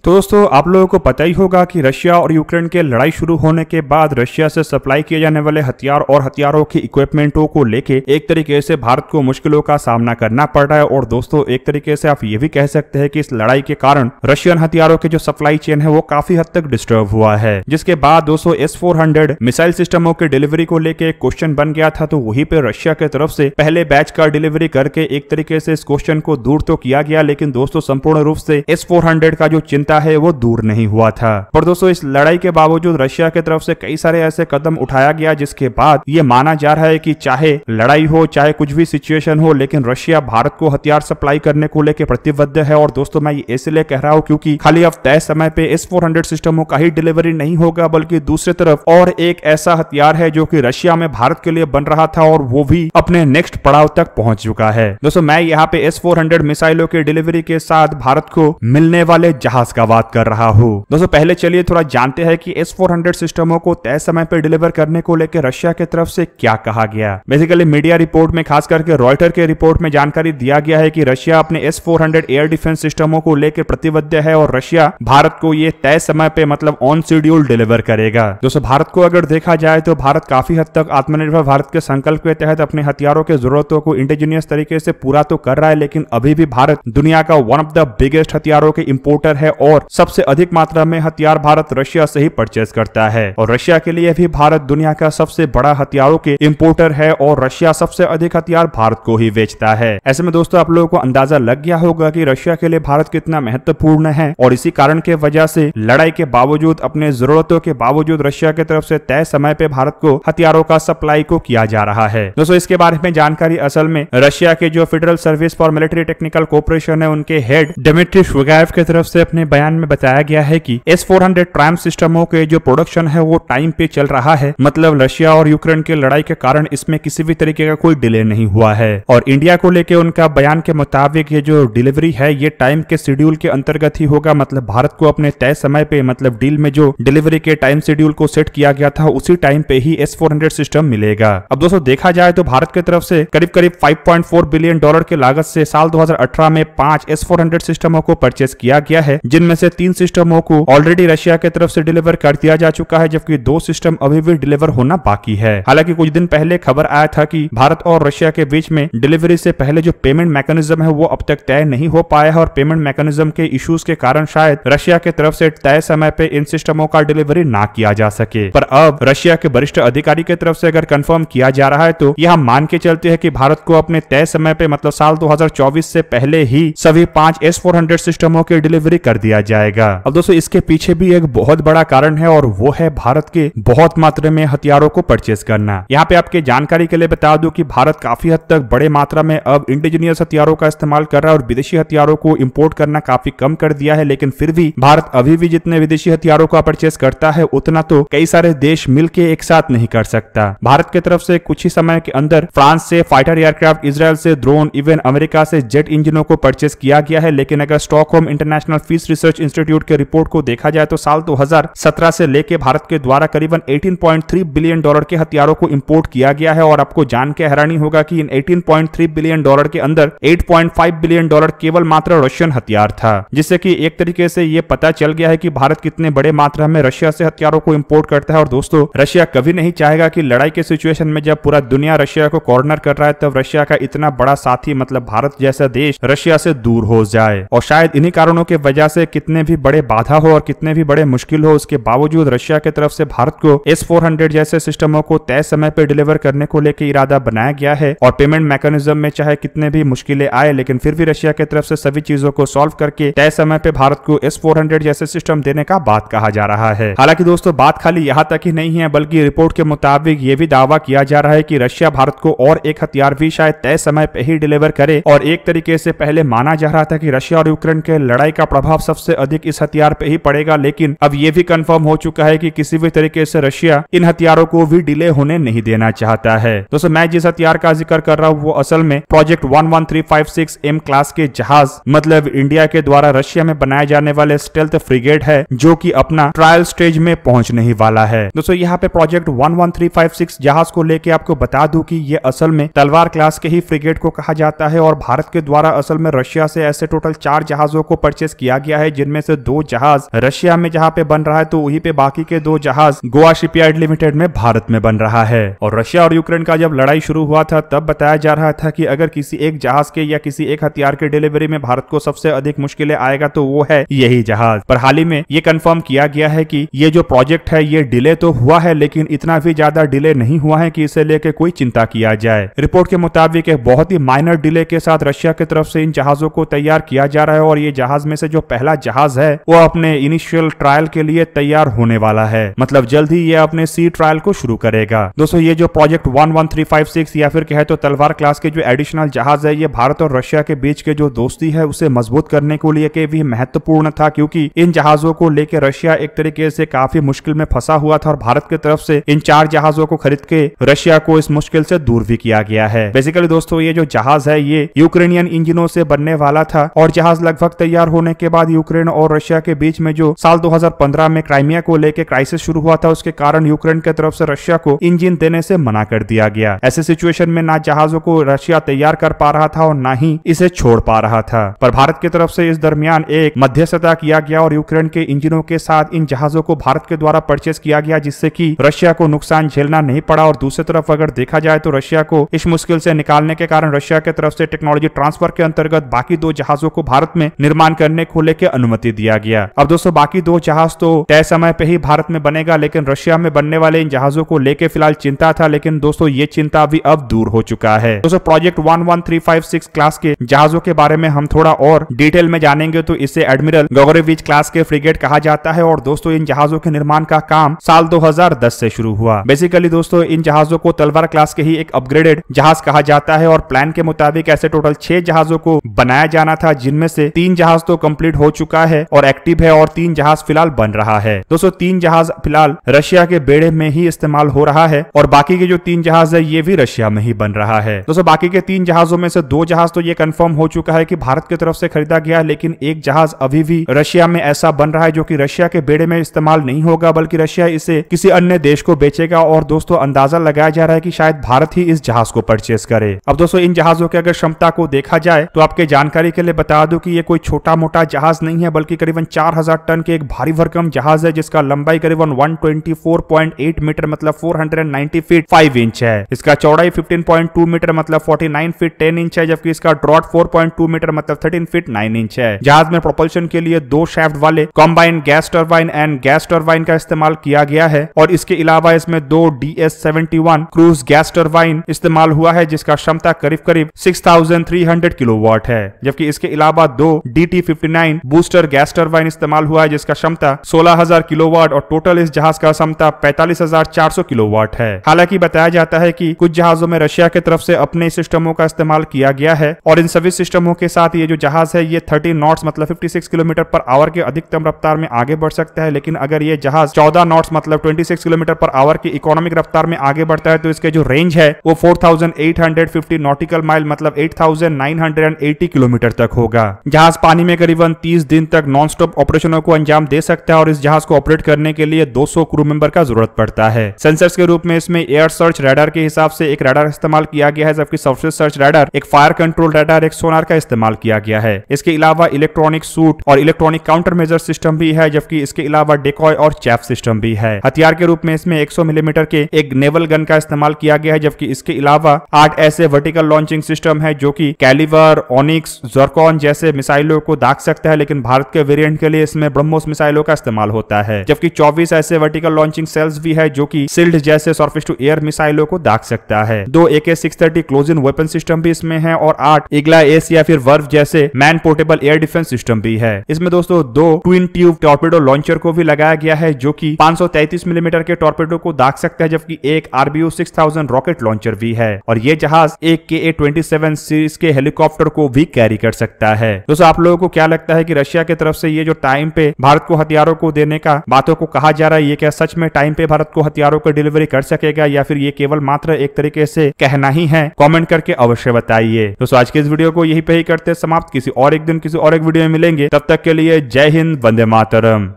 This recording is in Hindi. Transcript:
तो दोस्तों आप लोगों को पता ही होगा कि रशिया और यूक्रेन के लड़ाई शुरू होने के बाद रशिया से सप्लाई किए जाने वाले हथियार और हथियारों की इक्विपमेंटों को लेके एक तरीके से भारत को मुश्किलों का सामना करना पड़ रहा है। और दोस्तों एक तरीके से आप ये भी कह सकते हैं कि इस लड़ाई के कारण रशियन हथियारों के जो सप्लाई चेन है वो काफी हद तक डिस्टर्ब हुआ है। जिसके बाद दोस्तों S-400 मिसाइल सिस्टमों के डिलीवरी को लेके एक क्वेश्चन बन गया था, तो वहीं पे रशिया के तरफ से पहले बैच का डिलीवरी करके एक तरीके से इस क्वेश्चन को दूर तो किया गया, लेकिन दोस्तों संपूर्ण रूप से S-400 का जो चिंता है वो दूर नहीं हुआ था। पर दोस्तों इस लड़ाई के बावजूद रशिया की तरफ से कई सारे ऐसे कदम उठाया गया जिसके बाद ये माना जा रहा है कि चाहे लड़ाई हो चाहे कुछ भी सिचुएशन हो, लेकिन रशिया भारत को हथियार सप्लाई करने को लेकर प्रतिबद्ध है। और दोस्तों मैं ये इसलिए कह रहा हूं क्योंकि खाली अब तय समय पे S-400 सिस्टमों का ही डिलीवरी नहीं होगा, बल्कि दूसरी तरफ और एक ऐसा हथियार है जो कि रशिया में भारत के लिए बन रहा था और वो भी अपने नेक्स्ट पड़ाव तक पहुंच चुका है। दोस्तों मैं यहाँ पे S-400 मिसाइलों के डिलीवरी के साथ भारत को मिलने वाले जहाज का बात कर रहा हूँ। दोस्तों पहले चलिए थोड़ा जानते हैं कि S-400 सिस्टमों को तय समय पर डिलीवर करने को लेकर रशिया की तरफ से क्या कहा गया। बेसिकली मीडिया रिपोर्ट में खास करके रॉयटर के रिपोर्ट में जानकारी दिया गया है कि रशिया अपने S-400 एयर डिफेंस सिस्टमों को लेकर प्रतिबद्ध है और रशिया भारत को ये तय समय पे मतलब ऑन शेड्यूल डिलीवर करेगा। दोस्तों भारत को अगर देखा जाए तो भारत काफी हद तक आत्मनिर्भर भारत के संकल्प के तहत अपने हथियारों के जरूरतों को इंडिजिनियस तरीके से पूरा तो कर रहा है, लेकिन अभी भी भारत दुनिया का वन ऑफ द बिगेस्ट हथियारों के इंपोर्टर है और सबसे अधिक मात्रा में हथियार भारत रशिया से ही परचेज करता है। और रशिया के लिए भी भारत दुनिया का सबसे बड़ा हथियारों के इंपोर्टर है और रशिया सबसे अधिक हथियार भारत को ही बेचता है। ऐसे में दोस्तों आप लोगों को अंदाजा लग गया होगा कि रशिया के लिए भारत कितना महत्वपूर्ण है और इसी कारण के वजह से लड़ाई के बावजूद अपने जरूरतों के बावजूद रशिया की तरफ से तय समय पे भारत को हथियारों का सप्लाई को किया जा रहा है। दोस्तों इसके बारे में जानकारी असल में रशिया के जो federal service for military technical cooperation है उनके हेड डिमित्री शुगाएव की तरफ से अपने बयान में बताया गया है कि S-400 ट्रायम्फ सिस्टमों के जो प्रोडक्शन है वो टाइम पे चल रहा है। मतलब रशिया और यूक्रेन के लड़ाई के कारण इसमें किसी भी तरीके का कोई डिले नहीं हुआ है। और इंडिया को लेके उनका बयान के मुताबिक ये जो डिलीवरी है ये टाइम के शेड्यूल के अंतर्गत ही होगा। मतलब भारत को अपने तय समय पे मतलब डील में जो डिलीवरी के टाइम शेड्यूल को सेट किया गया था उसी टाइम पे ही S-400 सिस्टम मिलेगा। अब दोस्तों देखा जाए तो भारत की तरफ से करीब करीब $5.4 बिलियन के लागत से साल 2018 में 5 S-400 सिस्टमों को परचेस किया गया है, जिनमें से 3 सिस्टमों को ऑलरेडी रशिया की तरफ से डिलीवर कर दिया जा चुका है, जबकि 2 सिस्टम अभी भी डिलीवर होना बाकी है। हालांकि कुछ दिन पहले खबर आया था कि भारत और रशिया के बीच में डिलीवरी से पहले जो पेमेंट मैकेनिज्म है वो अब तक तय नहीं हो पाया है और पेमेंट मैकेनिज्म के इश्यूज के कारण शायद रशिया की तरफ से तय समय पे इन सिस्टमों का डिलीवरी ना किया जा सके। पर अब रशिया के वरिष्ठ अधिकारी की तरफ से अगर कंफर्म किया जा रहा है तो यह मान के चलते हैं कि भारत को अपने तय समय पे मतलब साल 2024 से पहले ही सभी 5 S-400 सिस्टमों की डिलीवरी कर दिया जाएगा। अब दोस्तों इसके पीछे भी एक बहुत बड़ा कारण है और वो है भारत के बहुत मात्रा में हथियारों को परचेज करना। यहाँ पे आपके जानकारी के लिए बता दूं कि भारत काफी हद तक बड़े मात्रा में अब इंडिजिनियस हथियारों का इस्तेमाल कर रहा है और विदेशी हथियारों को इंपोर्ट करना काफी कम कर दिया है। लेकिन फिर भी भारत अभी भी जितने विदेशी हथियारों का परचेज करता है उतना तो कई सारे देश मिलके एक साथ नहीं कर सकता। भारत की तरफ से कुछ ही समय के अंदर फ्रांस से फाइटर एयरक्राफ्ट, इजराइल से ड्रोन, इवन अमेरिका से जेट इंजनों को परचेज किया गया है। लेकिन अगर Stockholm International Peace Research Institute के रिपोर्ट को देखा जाए तो साल 2017 से लेके भारत के द्वारा करीबन $18.3 बिलियन के हथियारों को इंपोर्ट किया गया है। और आपको जान के हैरानी होगा कि इन $18.3 बिलियन के अंदर $8.5 बिलियन केवल मात्र रशियन हथियार था, जिससे कि एक तरीके से ये पता चल गया है कि भारत कितने बड़े मात्रा में रशिया से हथियारों को इंपोर्ट करता है। और दोस्तों रशिया कभी नहीं चाहेगा कि लड़ाई के सिचुएशन में जब पूरा दुनिया रशिया को कॉर्नर कर रहा है तब रशिया का इतना बड़ा साथी मतलब भारत जैसा देश रशिया से दूर हो जाए। और शायद इन्हीं कारणों की वजह से कितने भी बड़े बाधा हो और कितने भी बड़े मुश्किल हो उसके बावजूद रशिया की तरफ से भारत को S-400 जैसे सिस्टमों को तय समय पर डिलीवर करने को लेकर इरादा बनाया गया है। और पेमेंट मैकेनिज्म में चाहे कितने भी मुश्किलें आए लेकिन फिर भी रशिया की तरफ से सभी चीजों को सॉल्व करके तय समय पे भारत को S-400 जैसे सिस्टम देने का बात कहा जा रहा है। हालांकि दोस्तों बात खाली यहाँ तक ही नहीं है, बल्कि रिपोर्ट के मुताबिक ये भी दावा किया जा रहा है कि रशिया भारत को और एक हथियार भी शायद तय समय पे ही डिलीवर करे। और एक तरीके से पहले माना जा रहा था कि रशिया और यूक्रेन के लड़ाई का प्रभाव सबसे अधिक इस हथियार पे ही पड़ेगा, लेकिन अब ये भी कंफर्म हो चुका है कि किसी भी तरीके से रशिया इन हथियारों को भी डिले होने नहीं देना चाहता है। दोस्तों मैं जिस हथियार का जिक्र कर रहा हूँ वो असल में प्रोजेक्ट 11356M क्लास के जहाज मतलब इंडिया के द्वारा रशिया में बनाए जाने वाले स्टेल्थ फ्रिगेट है, जो कि अपना ट्रायल स्टेज में पहुंचने ही वाला है। दोस्तों यहाँ पे प्रोजेक्ट 11356 जहाज को लेके आपको बता दूं कि ये असल में तलवार क्लास के ही फ्रिगेट को कहा जाता है और भारत के द्वारा असल में रशिया से ऐसे टोटल 4 जहाजों को परचेस किया गया है, जिनमें से 2 जहाज रशिया में जहां पे बन रहा है, तो वहीं पे बाकी के 2 जहाज गोवा शिपयार्ड लिमिटेड में भारत में बन रहा है। और रशिया और यूक्रेन का जब लड़ाई शुरू हुआ था तब बताया जा रहा था कि अगर किसी एक जहाज के या किसी एक हथियार के डिलीवरी में भारत को सबसे अधिक मुश्किलें आएगा तो वो है यही जहाज। पर हाल ही में ये कंफर्म किया गया है कि ये जो प्रोजेक्ट है ये डिले तो हुआ है, लेकिन इतना भी ज्यादा डिले नहीं हुआ है कि इसे लेके कोई चिंता किया जाए। रिपोर्ट के मुताबिक एक बहुत ही माइनर डिले के साथ रशिया की तरफ से इन जहाजों को तैयार किया जा रहा है और ये जहाज में से जो पहला जहाज है वो अपने इनिशियल ट्रायल के लिए तैयार होने वाला है। मतलब जल्द ही ये अपने सी ट्रायल को शुरू करेगा। दोस्तों ये जो प्रोजेक्ट 11356 या फिर कहे तो तलवार क्लास के जो एडिशनल जहाज है, ये भारत और रशिया के बीच के जो दोस्ती है उसे मजबूत करने को लिए भी महत्वपूर्ण था, क्योंकि इन जहाजों को लेकर रशिया एक तरीके से काफी मुश्किल में फंसा हुआ था और भारत की तरफ से इन 4 जहाजों को खरीद के रशिया को इस मुश्किल से दूर भी किया गया है। बेसिकली दोस्तों ये जो जहाज है ये यूक्रेनियन इंजनों से बनने वाला था और जहाज लगभग तैयार होने के बाद यूक्रेन और रशिया के बीच में जो साल 2015 में क्राइमिया को लेकर क्राइसिस शुरू हुआ था, उसके कारण यूक्रेन की तरफ से रशिया को इंजन देने से मना कर दिया गया। ऐसे सिचुएशन में ना जहाजों को रशिया तैयार कर पा रहा था और ना ही इसे छोड़ पा रहा था। पर भारत की तरफ से इस दरमियान एक मध्यस्थता किया गया और यूक्रेन के इंजनों के साथ इन जहाजों को भारत के द्वारा परचेस किया गया, जिससे कि रशिया को नुकसान झेलना नहीं पड़ा। और दूसरी तरफ अगर देखा जाए तो रशिया को इस मुश्किल से निकालने के कारण रशिया की तरफ से टेक्नोलॉजी ट्रांसफर के अंतर्गत बाकी 2 जहाजों को भारत में निर्माण करने को लेकर अनुमति दिया गया। अब दोस्तों बाकी 2 जहाज तो तय समय पे ही भारत में बनेगा, लेकिन रशिया में बनने वाले इन जहाजों को लेकर फिलहाल चिंता था, लेकिन दोस्तों ये चिंता भी अब दूर हो चुका है। दोस्तों प्रोजेक्ट 11356 क्लास के जहाजों के बारे में हम थोड़ा और डिटेल में जानेंगे तो इसे एडमिरल गोगोरेविच क्लास के फ्रिगेट कहा जाता है। और दोस्तों इन जहाजों के निर्माण का काम साल 2010 से शुरू हुआ। बेसिकली दोस्तों इन जहाजों को तलवार क्लास के ही एक अपग्रेडेड जहाज कहा जाता है और प्लान के मुताबिक ऐसे टोटल 6 जहाजों को बनाया जाना था, जिनमें से 3 जहाज तो कंप्लीट हो चुका है और एक्टिव है और 3 जहाज फिलहाल बन रहा है। दोस्तों 3 जहाज फिलहाल रशिया के बेड़े में ही इस्तेमाल हो रहा है और बाकी के जो 3 जहाज है ये भी रशिया में ही बन रहा है। दोस्तों बाकी के 3 जहाजों में से 2 जहाज तो ये कंफर्म हो चुका है कि भारत की तरफ से खरीदा गया, लेकिन एक जहाज अभी भी रशिया में ऐसा बन रहा है जो कि रशिया के बेड़े में इस्तेमाल नहीं होगा, बल्कि रशिया इसे किसी अन्य देश को बेचेगा। और दोस्तों अंदाजा लगाया जा रहा है कि शायद भारत ही इस जहाज को परचेस करे। अब दोस्तों इन जहाजों की अगर क्षमता को देखा जाए तो आपके जानकारी के लिए बता दूं कि ये कोई छोटा मोटा जहाज नहीं है, बल्कि करीबन 4000 टन के एक भारी भरकम जहाज है, जिसका लंबाई करीबन 124.8 मीटर मतलब 490 फीट 5 इंच है। इसका चौड़ाई 15.2 मीटर मतलब 49 फीट 10 इंच है, जबकि इसका ड्रॉट 4.2 मीटर मतलब 13 फीट 9 इंच है। जहाज में प्रोपल्शन के लिए 2 शाफ्ट वाले combined gas turbine and gas turbine का इस्तेमाल किया गया है और इसके अलावा इसमें 2 DS-71 क्रूज गैस टरबाइन इस्तेमाल हुआ है, जिसका क्षमता करीब 6300 किलोवाट है। जबकि इसके अलावा 2 DT-59 बूस्टर गैस टरबाइन इस्तेमाल हुआ है, जिसका क्षमता 16000 किलोवाट और टोटल इस जहाज का क्षमता 45400 किलोवाट है। हालांकि बताया जाता है कि कुछ जहाजों में रशिया की तरफ से अपने सिस्टमों का इस्तेमाल किया गया है और इन सभी सिस्टमों के साथ ये जो जहाज है ये 30 नॉट्स मतलब 56 किलोमीटर पर आवर के अधिकतम रफ्तार में आगे बढ़ सकता है। लेकिन अगर ये जहाज 14 नॉट्स मतलब 26 किलोमीटर पर आवर की इकोनॉमिक रफ्तार में आगे बढ़ता है तो इसके जो रेंज है वो 4850 नॉटिकल माइल मतलब 8980 किलोमीटर तक होगा। जहाज पानी में करीबन 30 दिन तक नॉन स्टॉप ऑपरेशनों को अंजाम दे सकता है और इस जहाज को ऑपरेट करने के लिए 200 क्रू मेंबर का जरूरत पड़ता है। सेंसर्स के रूप में इसमें एयर सर्च रडार के हिसाब से एक रडार इस्तेमाल किया गया है, जबकि सरफेस सर्च रडार, एक फायर कंट्रोल रडार, एक सोनार का इस्तेमाल किया गया है। इसके अलावा इलेक्ट्रॉनिक सूट और इलेक्ट्रॉनिक काउंटर मेजर सिस्टम भी है, जबकि इसके अलावा डेकॉय और चैफ सिस्टम भी है। हथियार के रूप में इसमें 100 मिलीमीटर के एक नेवल गन का इस्तेमाल किया गया है, जबकि इसके अलावा 8 ऐसे वर्टिकल लॉन्चिंग सिस्टम है जो कि कैलिवर, ओनिक्स, जर्कॉन जैसे मिसाइलों को दाग सकता है, लेकिन भारत के वेरिएंट के लिए इसमें ब्रह्मोस मिसाइलों का इस्तेमाल होता है। जबकि 24 ऐसे वर्टिकल लॉन्चिंग सेल्स भी है जो कि सिल्ड जैसे सरफेस टू एयर मिसाइलों को दाग सकता है। 2 AK-630 close in weapon system भी इसमें है और 8 इग्ला एस या फिर वर्व जैसे man portable air defence system भी है। इसमें दोस्तों 2 ट्विन ट्यूब टॉर्पेडो लॉन्चर को भी लगाया गया है जो कि 533 मिलीमीटर के टॉर्पेडो को दाग सकता है, जबकि एक RBU 6000 रॉकेट लॉन्चर भी है और ये जहाज एक KA-27 सीरीज के हेलीकॉप्टर को भी कैरी कर सकता है। दोस्तों आप लोगों को क्या लगता है कि रशिया की तरफ से ये जो टाइम पे भारत को हथियारों को देने का बातों को कहा जा रहा है, ये क्या सच में टाइम पे भारत को हथियारों को डिलीवरी कर सकेगा या फिर ये केवल मात्र एक तरीके से कहना ही है? कमेंट करके अवश्य बताइए। दोस्तों आज के इस वीडियो को यहीं पे ही करते समाप्त। किसी और एक दिन किसी और एक वीडियो में मिलेंगे, तब तक के लिए जय हिंद, वंदे मातरम।